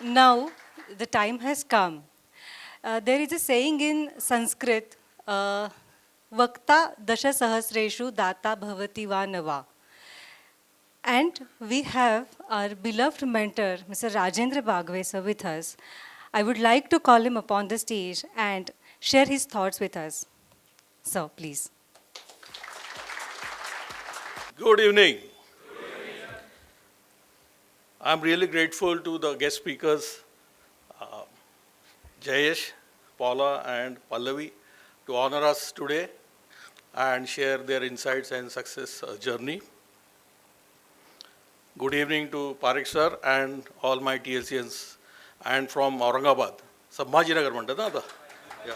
Now, the time has come. There is a saying in Sanskrit, Vakta dasha sahasreshu data bhavati va nava. And we have our beloved mentor, Mr. Rajendra Bagwe, with us. I would like to call him upon the stage and share his thoughts with us. So, please. Good evening. I'm really grateful to the guest speakers, uh, Jayesh, Paula, and Pallavi, to honor us today and share their insights and success journey. Good evening to Parik sir and all my TLCans and from Aurangabad. Sambhajinagar म्हणतात ना आता? Yeah.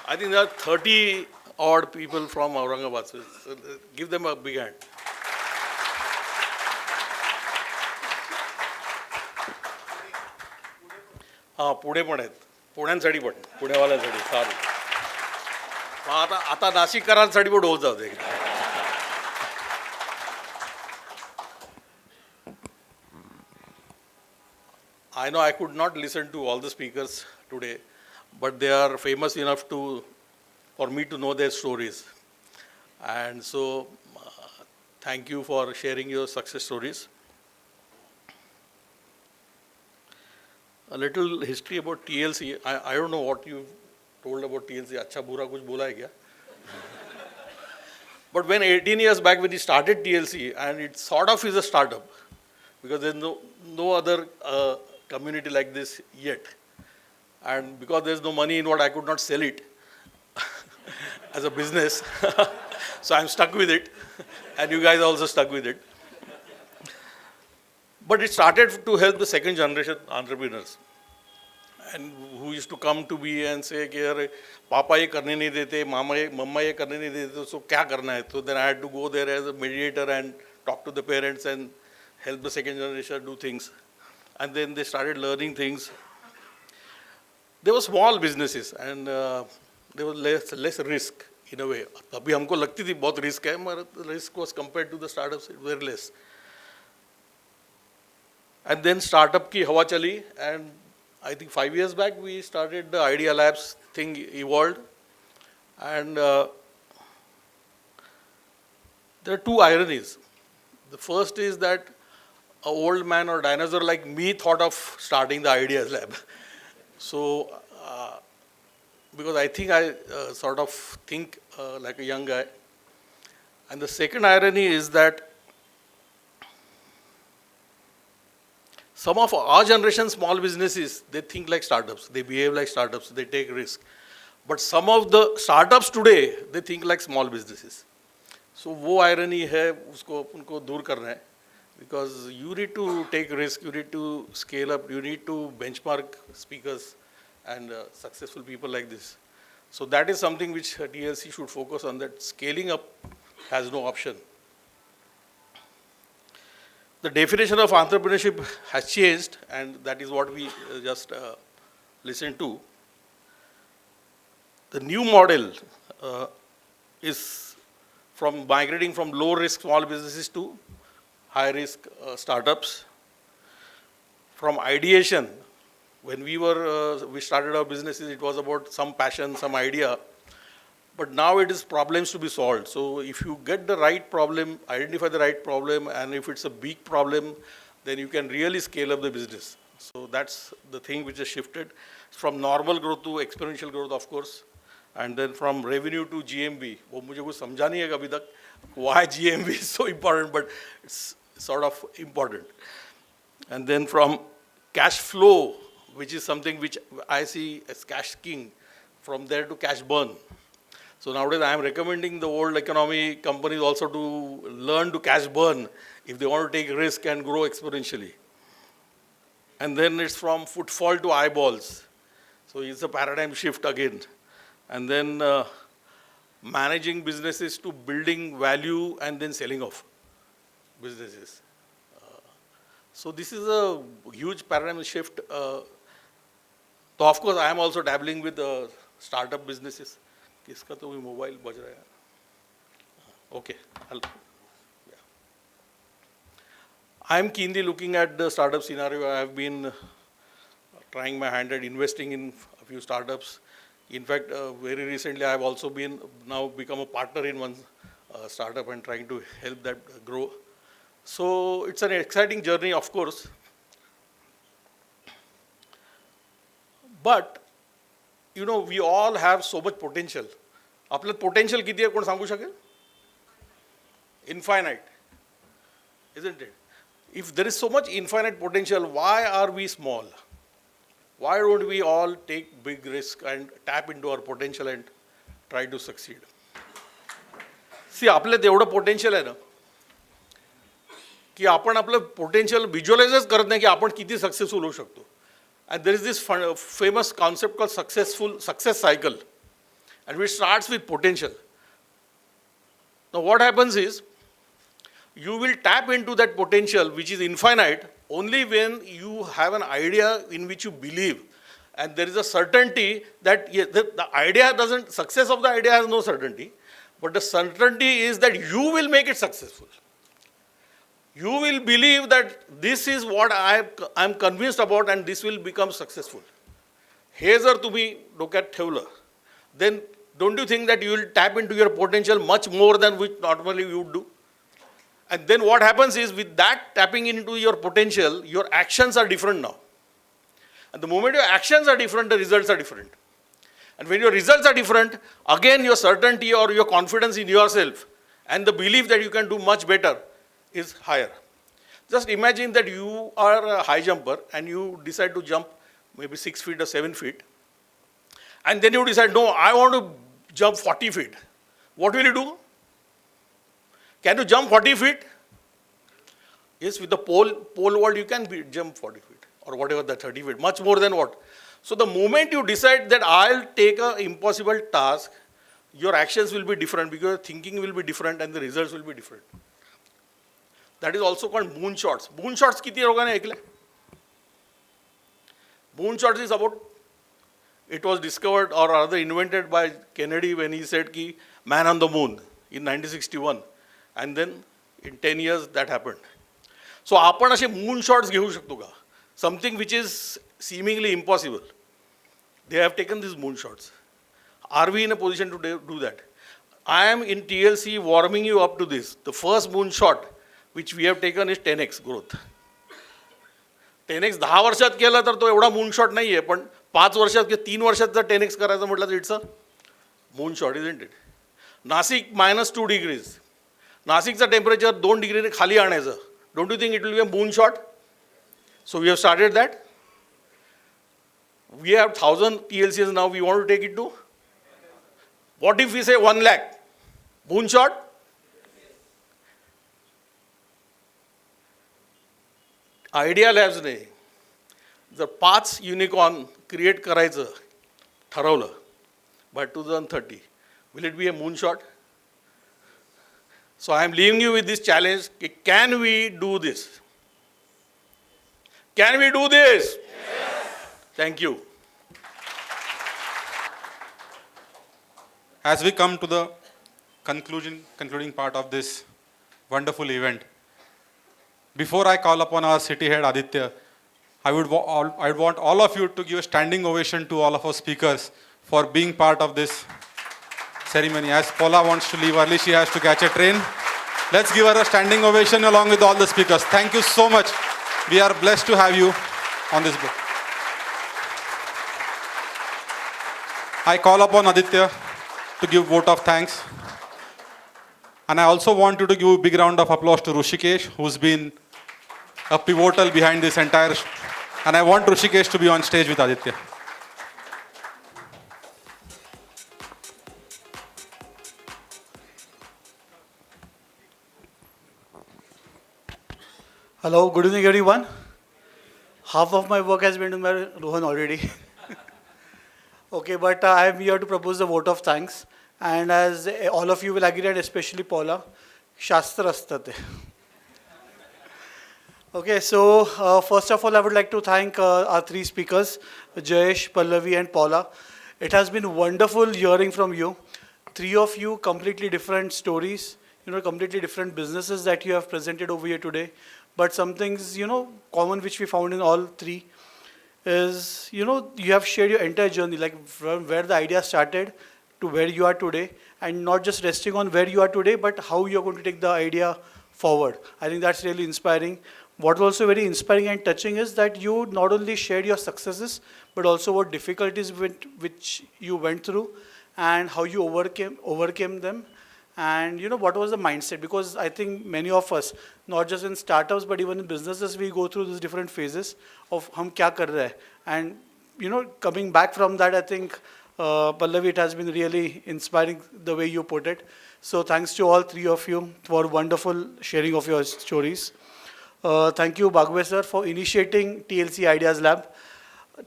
I think there are 30 odd people from Aurangabad. So give them a big hand. हां पुणे पण आहेत पुण्यांसाठी पण पुणेवाल्यांसाठी सारू मग आता आता नाशिककरांसाठी पण होत जाते I know I could not listen to all the speakers today, but they are famous enough for me to know their stories. And so, thank you for sharing your success stories. A little history about TLC. I don't know what you told about TLC. Acha bura kuch bola hai kya? But when 18 years back when we started TLC, and it sort of is a startup, because there's no other community like this yet. And because there's no money in what I could not sell it as a business. So I'm stuck with it. And you guys also stuck with it. But it started to help the second generation entrepreneurs. And who used to come to me and say, कि पापा ये करने नहीं देते, मम्मा ये करने नहीं देते, so क्या करना है? So then I had to go there as a mediator and talk to the parents and help the second generation do things. And then they started learning things. There were small businesses and there was less risk in a way. अभी हमको लगती थी बहुत risk है, मगर risk was compared to the startups it was very less. And then startup की हवा चली and I think 5 years back we started the Idea Labs thing evolved. And there are two ironies. The first is that an old man or dinosaur like me thought of starting the Ideas Lab. So, because I think I sort of think like a young guy. And the second irony is that some of our generation small businesses, they think like startups, they behave like startups, they take risk. But some of the startups today, they think like small businesses. So वो irony है, उसको उनको दूर करना है. Because you need to take risk, you need to scale up, you need to benchmark speakers and successful people like this. So that is something which TLC should focus on, that scaling up has no option. The definition of entrepreneurship has changed, and that is what we just listened to. The new model is from migrating from low risk small businesses to high risk startups. From ideation, when we started our businesses, it was about some passion, some idea. But now it is problems to be solved. So if you get the right problem, identify the right problem, and if it's a big problem, then you can really scale up the business. So that's the thing which has shifted from normal growth to exponential growth, of course. And then from revenue to GMV. वो मुझे कुछ समझा नहीं है कभी तक why GMV is so important, but it's sort of important. And then from cash flow, which is something which I see as cash king, from there to cash burn. So nowadays I am recommending the old economy companies also to learn to cash burn if they want to take risk and grow exponentially. And then it's from footfall to eyeballs. So it's a paradigm shift again. And then managing businesses to building value and then selling off businesses. So this is a huge paradigm shift. So of course I am also dabbling with startup businesses. किसका तो mobile बज रहा है okay I am keenly looking at the startup scenario. I have been trying my hand at investing in a few startups. In fact, very recently I have also become a partner in one startup and trying to help that grow. So it's an exciting journey, of course. But, we all have so much potential. आपलं potential किती आहे कोण सांगू शकेल? Infinite, isn't it? If there is so much infinite potential, why are we small? Why don't we all take big risk and tap into our potential and try to succeed? See, आपल्यात एवढं potential आहे ना की आपण आपलं potential visualize करत नाही की आपण किती successful होऊ शकतो. And there is this famous concept called success cycle, and which starts with potential. Now what happens is, you will tap into that potential which is infinite only when you have an idea in which you believe, and there is a certainty that the idea success of the idea has no certainty, but the certainty is that you will make it successful. You will believe that this is what I am convinced about and this will become successful. हे जर तुम्ही डोक्यात ठेवलं, then don't you think that you will tap into your potential much more than which normally you would do? And then what happens is, with that tapping into your potential, your actions are different now. And the moment your actions are different, the results are different. And when your results are different, again your certainty or your confidence in yourself and the belief that you can do much better is higher. Just imagine that you are a high jumper and you decide to jump maybe 6 feet or 7 feet. And then you decide, no, I want to jump 40 feet. What will you do? Can you jump 40 feet? Yes, with the pole vault you can jump 40 feet or whatever, the 30 feet, much more than what. So the moment you decide that I'll take an impossible task, your actions will be different because your thinking will be different and the results will be different. That is also called moonshots. Moonshots किती लोकांनी ऐकले? Moonshots is about, it was discovered or rather invented by Kennedy when he said ki man on the moon in 1961, and then in 10 years that happened. So आपण असे moonshots घेऊ शकतो का? Something which is seemingly impossible. They have taken these moonshots. Are we in a position to do that? I am in TLC warming you up to this. The first moonshot which we have taken is 10x growth. 10x 10 वर्षात केलं तर तो एवढा moonshot नाही आहे, पण 5 वर्षात किंवा 3 वर्षात जर 10x करायचं म्हटलं तर it's a moonshot, isn't it? Nashik -2 degrees. नाशिकचं टेम्परेचर 2 डिग्रीने खाली आणायचं. Don't you think it will be a moonshot? So we have started that. We have 1,000 TLCs now. We want to take it to. What if we say 1 lakh? Moonshot? Idea लॅब्सने जर 5 unicorn create करायचं ठरवलं by 2030, will it be a moonshot? So I am leaving you with this challenge. Can we do this? Can we do this? Yes. Thank you. As we come to the concluding part of this wonderful event, before I call upon our city head Aditya, I would want all of you to give a standing ovation to all of our speakers for being part of this ceremony. As Paula wants to leave early, she has to catch a train. Let's give her a standing ovation along with all the speakers. Thank you so much. We are blessed to have you on this book. I call upon Aditya to give vote of thanks. And I also want you to give a big round of applause to Rushikesh, who's been a pivotal behind this entire. And I want Rushikesh to be on stage with Aditya. Hello, good evening everyone. Half of my work has been done by Rohan already. Okay, but I am here to propose a vote of thanks. And as all of you will agree, and especially Paula, Shastra astate. Okay, so first of all, I would like to thank our 3 speakers, Jayesh, Pallavi and Paula. It has been wonderful hearing from you. 3 of you, completely different stories, completely different businesses that you have presented over here today. But some things, common which we found in all 3. is, you have shared your entire journey, like from where the idea started to where you are today, and not just resting on where you are today, but how you're going to take the idea forward. I think that's really inspiring. What was also very inspiring and touching is that you not only shared your successes, but also what difficulties which you went through and how you overcame them. And what was the mindset? Because I think many of us, not just in startups, but even in businesses, we go through these different phases of hum kya kar rahe hai. And coming back from that, I think Pallavi, it has been really inspiring the way you put it. So thanks to all three of you for wonderful sharing of your stories. Thank you, Bhagwe sir, for initiating TLC Ideas Lab.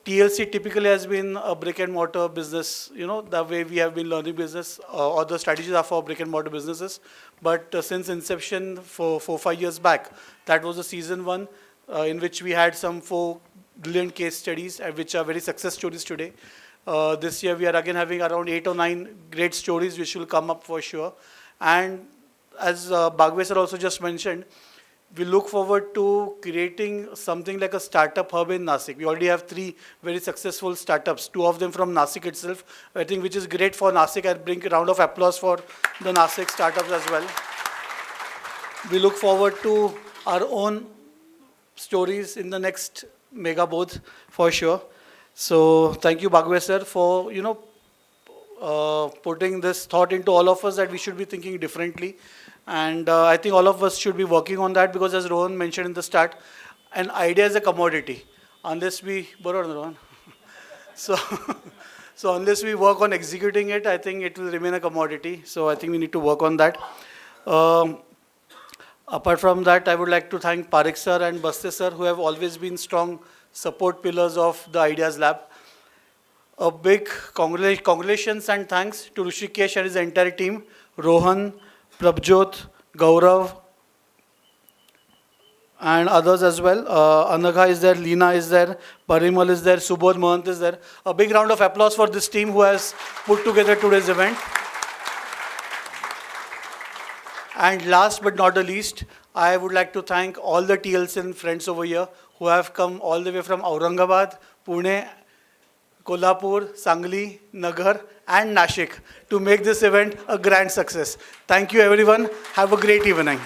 TLC typically has been a brick and mortar business, the way we have been learning business, or the strategies are for brick and mortar businesses. But since inception for 4-5 years back, that was the season one, in which we had some 4 brilliant case studies, which are very success stories today. This year we are again having around 8 or 9 great stories which will come up for sure. And as Bhagwe sir also just mentioned, we look forward to creating something like a startup hub in Nasik. We already have 3 very successful startups, 2 of them from Nasik itself, I think, which is great for Nasik. I'll bring a round of applause for the Nasik startups as well. We look forward to our own stories in the next Mahabodh for sure. So thank you, Bhagwe sir, for putting this thought into all of us that we should be thinking differently. And I think all of us should be working on that, because as Rohan mentioned in the start, an idea is a commodity. Unless we, Rohan? So unless we work on executing it, I think it will remain a commodity. So I think we need to work on that. Apart from that, I would like to thank Parekh sir and Baste sir, who have always been strong support pillars of the Ideas Lab. A big congratulations and thanks to Rishikesh and his entire team, Rohan, Prabjot, Gaurav, and others as well. Anagha is there, Leena is there, Parimal is there, Subodh Mahant is there. A big round of applause for this team who has put together today's event. And last but not the least, I would like to thank all the TLC friends over here who have come all the way from Aurangabad, Pune, Kolhapur, Sangli, Nagar, and Nashik to make this event a grand success. Thank you, everyone. Have a great evening.